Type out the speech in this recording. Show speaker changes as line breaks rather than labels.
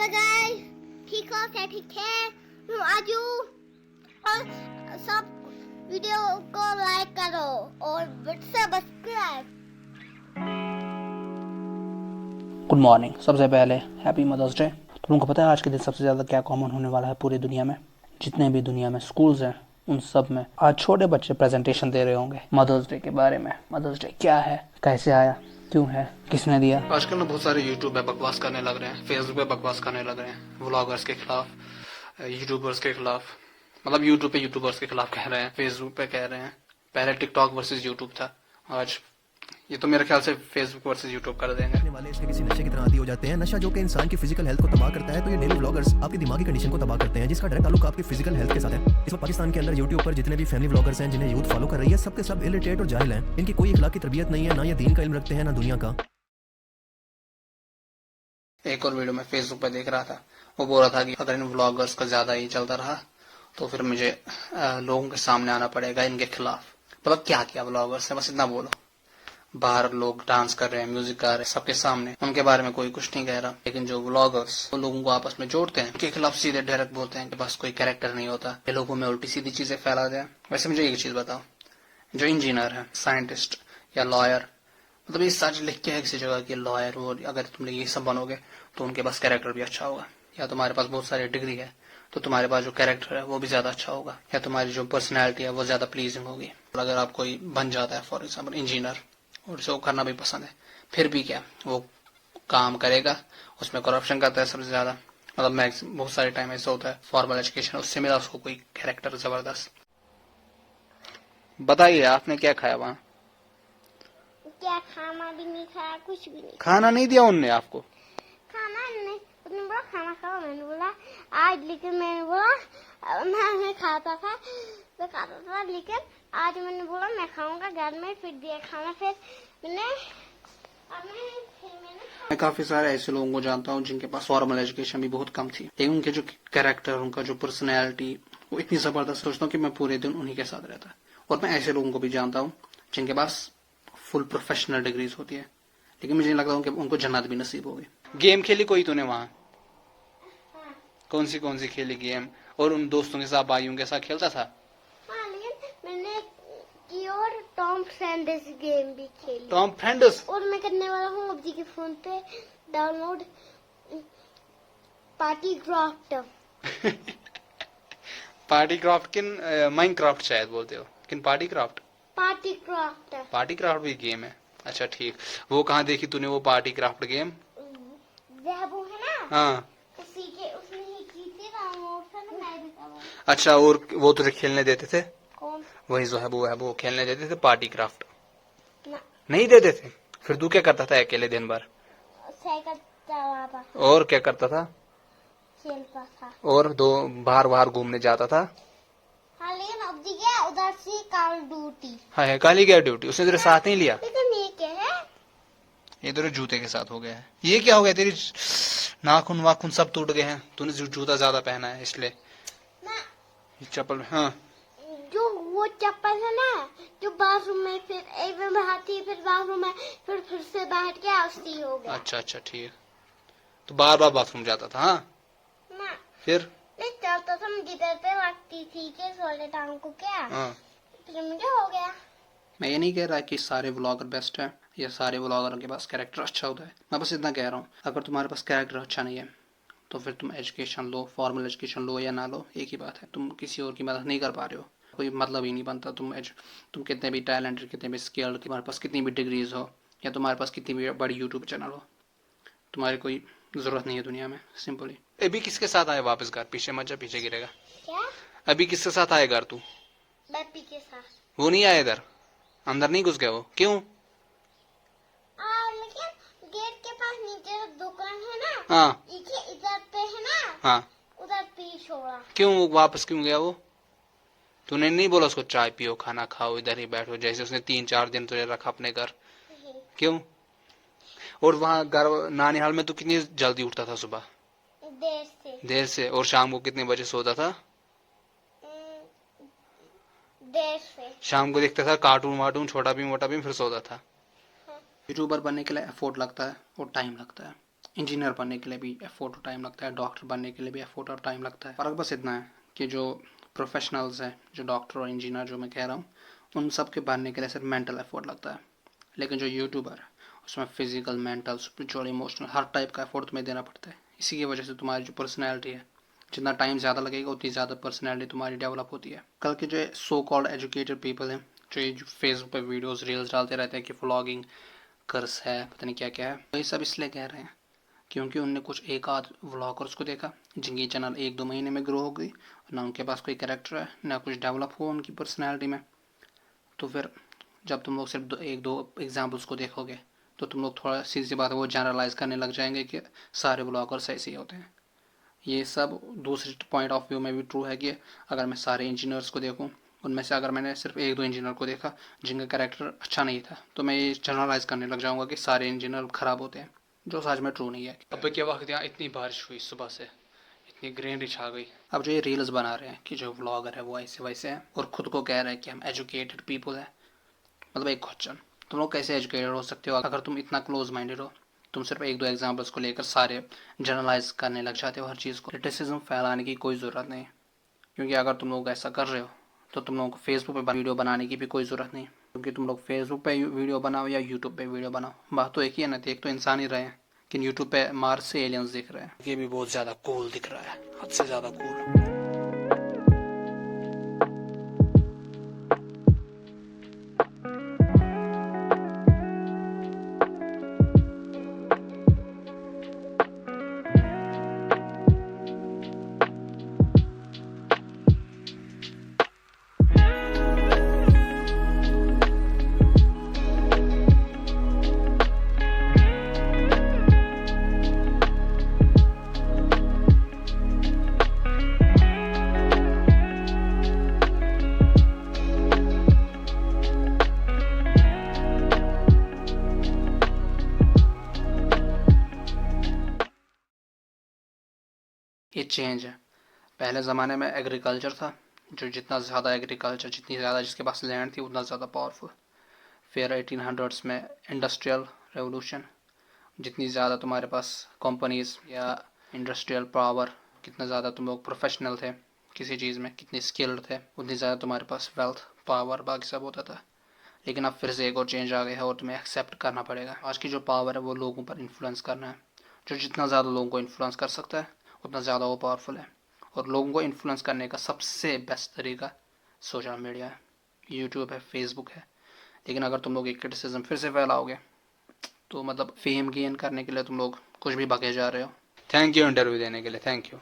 Guys, ठीक हो क्या? ठीक है, मैं आजू और सब वीडियो को लाइक करो और सब्सक्राइब।
Good morning. सबसे पहले हैप्पी मदर्स डे। तुम लोगों को पता है आज के दिन सबसे ज़्यादा क्या कॉमन होने वाला है पूरी दुनिया में? जितने भी दुनिया में स्कूल्स हैं उन सब में आज छोटे बच्चे प्रेजेंटेशन दे रहे होंगे मदर्स डे के बारे में। मदर्स डे क्या है, कैसे आया, क्यों है, किसने दिया। आजकल ना बहुत सारे यूट्यूब पे बकवास करने लग रहे हैं, फेसबुक पे बकवास करने लग रहे हैं, व्लॉगर्स के खिलाफ, यूट्यूबर्स के खिलाफ। मतलब यूट्यूब पे यूट्यूबर्स के खिलाफ कह रहे हैं, फेसबुक पे कह रहे हैं। पहले टिकटॉक वर्सेस यूट्यूब था, आज ये तो मेरे ख्याल से फेसबुक वर्सेस यूट्यूब कर देंगे।
वाले इसके किसी नशे की तरह आदी हो जाते हैं। नशा जो कि इंसान की फिजिकल हेल्थ को तबाह करता है, तो ये डेली व्लॉगर्स आपकी दिमागी कंडीशन को तबाह करते हैं, जिसका डायरेक्ट ताल्लुक आपकी फिजिकल हेल्थ के साथ है। इस वक्त पाकिस्तान के अंदर यूट्यूब पर जितने भी फैमिली व्लॉगर्स हैं जिन्हें यूथ फॉलो कर रही है, सबके सब इलिटरेट और जाहिल हैं। इनकी कोई इखलाक की तरबियत नहीं है, ना ये दीन का इल्म रखते हैं, ना दुनिया का।
एक और वीडियो में फेसबुक पे देख रहा था, वो बोल रहा था कि अगर इन व्लॉगर्स का ज्यादा ही चलता रहा तो फिर मुझे लोगों के सामने आना पड़ेगा इनके खिलाफ। मतलब क्या किया व्लॉगर्स ने, बस इतना बोलो। बाहर लोग डांस कर रहे हैं, म्यूजिक गा रहे हैं सबके सामने, उनके बारे में कोई कुछ नहीं कह रहा। लेकिन जो व्लॉगर्स वो लोगों को आपस में जोड़ते हैं, उनके खिलाफ सीधे डायरेक्ट बोलते हैं कि बस कोई कैरेक्टर नहीं होता, ये लोगों में उल्टी सीधी चीजें फैला दें। वैसे मुझे एक चीज बताओ, जो इंजीनियर है, साइंटिस्ट या लॉयर, मतलब ये सच लिख के है किसी जगह की लॉयर हो, अगर तुम ये सब बनोगे तो उनके पास कैरेक्टर भी अच्छा होगा, या तुम्हारे पास बहुत सारी डिग्री है तो तुम्हारे पास जो कैरेक्टर है वो भी ज्यादा अच्छा होगा, या तुम्हारी जो पर्सनैलिटी है वो ज्यादा प्लीजिंग होगी। और अगर आप कोई बन जाता है फॉर एग्जाम्पल इंजीनियर, और उसे वो करना भी पसंद है, फिर भी क्या वो काम करेगा, उसमें करप्शन करता है सबसे ज्यादा। मतलब मैक्सिमम बहुत सारे टाइम ऐसा होता है फॉर्मल एजुकेशन उससे मिला उसको कोई कैरेक्टर जबरदस्त। बताइए आपने क्या खाया वहाँ?
क्या खाना भी नहीं खाया, कुछ भी नहीं
खाना नहीं दिया उनने आपको?
खाना नहीं, उसने बोला खाना खाओ, मैंने बोला आज, लेकिन मैंने बोला मैं खाता था, मैं खाता था, लेकिन आज मैंने बोला मैं खाऊंगा घर में, फिर दिया खाना, फिर
मैं काफी सारे ऐसे लोगों को जानता हूँ जिनके पास फॉर्मल एजुकेशन भी बहुत कम थी, लेकिन उनके जो कैरेक्टर, उनका जो पर्सनैलिटी वो इतनी जबरदस्त, सोचता हूँ कि मैं पूरे दिन उन्हीं के साथ रहता। और मैं ऐसे लोगों को भी जानता हूँ जिनके पास फुल प्रोफेशनल डिग्रीज होती है, लेकिन मुझे नहीं लगता कि उनको जन्नत भी नसीब होगी। गेम खेली कोई तूने वहाँ? कौन सी खेली गेम? और उन दोस्तों के साथ, भाइयों के साथ खेलता था?
हाँ, लेकिन मैंने की और टॉम फ्रेंड्स गेम भी खेली।
Tom friends?
और मैं करने वाला हूँ अब्जी के फोन पे download party craft.
Party craft किन? माइनक्राफ्ट शायद बोलते हो, किन party craft?
Party craft.
Party craft भी गेम है? अच्छा ठीक। वो कहाँ देखी तूने वो पार्टी क्राफ्ट गेम?
वो है ना,
हाँ।
उसी के उसने ही की थी डाउनलोड, फिर मैं भी करूँ।
अच्छा, और वो तुझे खेलने देते थे?
कौन?
वही जो है वो खेलने देते थे पार्टी क्राफ्ट?
ना,
नहीं देते थे? फिर तू क्या करता था अकेले दिन भर?
साइकिल चलाता,
और क्या करता था?
खेलता था।
और दो बाहर बाहर घूमने जाता था?
हाँ, लेकिन अब्जी गया उधर से कॉल ड्यूटी।
हाँ, काली क्या ड्यूटी? उसने तेरे साथ नहीं लिया?
लेकिन ये क्या है?
ये तेरे जूते के साथ हो गया है। ये क्या हो गया, तेरी नाखून वाखून सब टूट गए हैं, तूने जूता ज्यादा पहना है इसलिए।
ना,
चप्पल? हाँ।
जो वो चप्पल है ना, जो बाथरूम में, फिर एक में बहाती, फिर बाथरूम में, फिर से बैठ गया, उसी हो गया।
अच्छा ठीक। तो बार बार बाथरूम जाता था? हाँ।
ना,
फिर?
मैं चलता था, मुझे डर पे लगती थी कि सोले टांग को क्या,
हाँ।
फिर मुझे हो गया।
मैं ये नहीं कह रहा कि सारे व्लॉगर बेस्ट हैं या सारे व्लॉगरों के पास कैरेक्टर अच्छा होता है, मैं बस इतना कह रहा हूँ अगर तुम्हारे पास कैरेक्टर अच्छा नहीं है तो फिर तुम एजुकेशन लो, फॉर्मल एजुकेशन लो या ना लो, एक ही बात है, तुम किसी और की मदद नहीं कर पा रहे हो, कोई मतलब ही नहीं बनता। तुम कितने भी टैलेंटेड, कितने भी स्किल्ड, तुम्हारे पास कितनी भी डिग्रीज हो या तुम्हारे पास कितनी भी बड़ी यूट्यूब चैनल हो, तुम्हारी कोई जरूरत नहीं है दुनिया में, सिंपली। अभी किसके साथ आए वापस घर? पीछे मत जा, पीछे गिरेगा।
क्या?
अभी किसके साथ आए घर तू?
बैपी के साथ।
वो नहीं आया इधर, अंदर नहीं घुस गया वो? क्यों?
लेकिन गेट के पास नीचे दुकान है ना,
हाँ।
इधर पे है ना,
हाँ।
उधर पी छोड़ा।
क्यों वो वापस क्यों गया वो? तूने नहीं बोला उसको चाय पियो, खाना खाओ, इधर ही बैठो, जैसे उसने 3-4 दिन तुझे रखा अपने घर? क्यों? और वहाँ घर नानीहाल में तू कितनी जल्दी उठता था सुबह?
देर
से। और शाम को कितने बजे सोता था?
देर से।
शाम को देखता था कार्टून वार्टून, छोटा भी मोटा भी, फिर सोता था।
हाँ।
यूट्यूबर बनने के लिए एफोर्ट लगता है और टाइम लगता है, इंजीनियर बनने के लिए भी एफर्ट और टाइम लगता है, डॉक्टर बनने के लिए भी एफर्ट और टाइम लगता है। फ़र्क बस इतना है कि जो प्रोफेशनल्स हैं, जो डॉक्टर और इंजीनियर जो मैं कह रहा हूँ, उन सब के बनने के लिए सिर्फ मेंटल एफर्ट लगता है। लेकिन जो यूट्यूबर है उसमें फिजिकल, मेंटल, स्पिरिचुअल, इमोशनल हर टाइप का एफर्ट तुम्हें देना पड़ता है। इसी की वजह से तुम्हारी जो पर्सनैलिटी है, जितना टाइम ज़्यादा लगेगा उतनी ज़्यादा पर्सनैलिटी तुम्हारी डेवलप होती है। कल के जो सो कॉल्ड एजुकेटेड पीपल हैं, जो ये फेसबुक पे वीडियोस रील्स डालते रहते हैं कि व्लॉगिंग कर्स है, पता नहीं क्या क्या है, तो ये सब इसलिए कह रहे हैं क्योंकि उनने कुछ एक आध व्लॉगर्स को देखा जिनकी चैनल 1-2 महीने में ग्रो हो गई, ना उनके पास कोई कैरेक्टर है, ना कुछ डेवलप हुआ उनकी पर्सनैलिटी में। तो फिर जब तुम लोग सिर्फ 1-2 एग्जाम्पल्स को देखोगे तो तुम लोग थोड़ा सीधी सी बात है वो जनरलाइज करने लग जाएंगे कि सारे ब्लॉगर्स ऐसे ही होते हैं। ये सब दूसरे पॉइंट ऑफ व्यू में भी ट्रू है कि अगर मैं सारे इंजीनियर्स को देखूं, उनमें से अगर मैंने सिर्फ 1-2 इंजीनियर को देखा जिनका कैरेक्टर अच्छा नहीं था, तो मैं ये जनरलाइज करने लग जाऊंगा कि सारे इंजीनियर ख़राब होते हैं, जो सच में ट्रू नहीं है। अब के वक्त यहाँ इतनी बारिश हुई सुबह से, इतनी ग्रीनरी छा गई। अब जो ये रील्स बना रहे हैं कि जो व्लॉगर है वो ऐसे वैसे हैं और ख़ुद को कह रहे हैं कि हम एजुकेटेड पीपल हैं, मतलब एक क्वेश्चन, तुम लोग कैसे एजुकेटेड हो सकते हो अगर तुम इतना क्लोज माइंडेड हो? तुम सिर्फ 1-2 एग्जाम्पल्स को लेकर सारे जनरलाइज करने लग जाते हो हर चीज़ को। क्रिटिसिज्म फैलाने की कोई ज़रूरत नहीं, क्योंकि अगर तुम लोग ऐसा कर रहे हो तो तुम लोगों को फेसबुक पे वीडियो बनाने की भी कोई ज़रूरत नहीं, क्योंकि तुम लोग फेसबुक पे वीडियो बनाओ या यूट्यूब पे वीडियो बनाओ, बात तो एक ही है ना, देख तो इंसान ही रहे हैं। लेकिन यूट्यूब पे मार्स से एलियंस दिख रहे हैं, ये भी बहुत ज़्यादा कूल दिख रहा है, हद से ज़्यादा कूल। ये चेंज है। पहले ज़माने में एग्रीकल्चर था, जो जितना ज़्यादा एग्रीकल्चर, जितनी ज़्यादा जिसके पास लैंड थी उतना ज़्यादा पावरफुल। फिर 1800s में इंडस्ट्रियल रेवोल्यूशन, जितनी ज़्यादा तुम्हारे पास कंपनीज या इंडस्ट्रियल पावर, कितना ज़्यादा तुम लोग प्रोफेशनल थे किसी चीज़ में, कितने स्किल्ड थे, उतनी ज़्यादा तुम्हारे पास वेल्थ, पावर, बाकी सब होता था। लेकिन अब फिर से एक और चेंज आ गया है और तुम्हें एक्सेप्ट करना पड़ेगा। आज की जो पावर है वो लोगों पर इन्फ्लुएंस करना है। जो जितना ज़्यादा लोगों को इन्फ्लुएंस कर सकता है उतना ज़्यादा वो पावरफुल है। और लोगों को इन्फ्लुएंस करने का सबसे बेस्ट तरीका सोशल मीडिया है, यूट्यूब है, फेसबुक है। लेकिन अगर तुम लोग एक क्रिटिसिज्म फिर से फैलाओगे तो मतलब फेम गेन करने के लिए तुम लोग कुछ भी बके जा रहे हो। थैंक यू इंटरव्यू देने के लिए, थैंक यू।